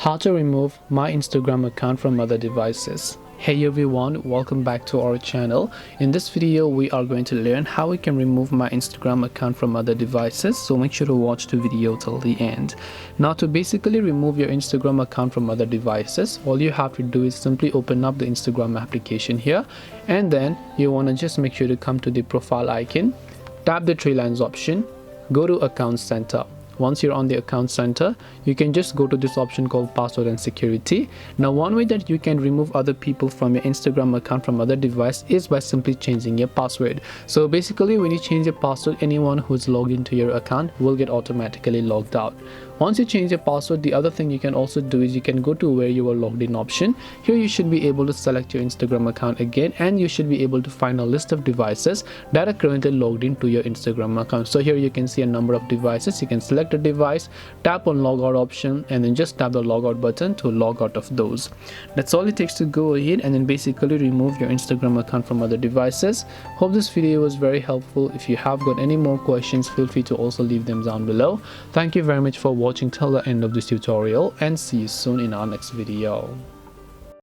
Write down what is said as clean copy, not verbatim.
How to remove my Instagram account from other devices. Hey everyone, welcome back to our channel. In this video we are going to learn how we can remove my Instagram account from other devices, so make sure to watch the video till the end. Now, to basically remove your Instagram account from other devices, all you have to do is simply open up the Instagram application here, and then you want to just make sure to come to the profile icon, tap the three lines option, go to account center. Once you're on the account center, you can just go to this option called password and security. Now, one way that you can remove other people from your Instagram account from other device is by simply changing your password. So basically, when you change your password, anyone who's logged into your account will get automatically logged out. Once you change your password, the other thing you can also do is you can go to where you are logged in option. Here you should be able to select your Instagram account again, and you should be able to find a list of devices that are currently logged into your Instagram account. So here you can see a number of devices. You can select a device, tap on logout option, and then just tap the logout button to log out of those. That's all it takes to go ahead and then basically remove your Instagram account from other devices. Hope this video was very helpful. If you have got any more questions, feel free to also leave them down below. Thank you very much for watching till the end of this tutorial, and see you soon in our next video.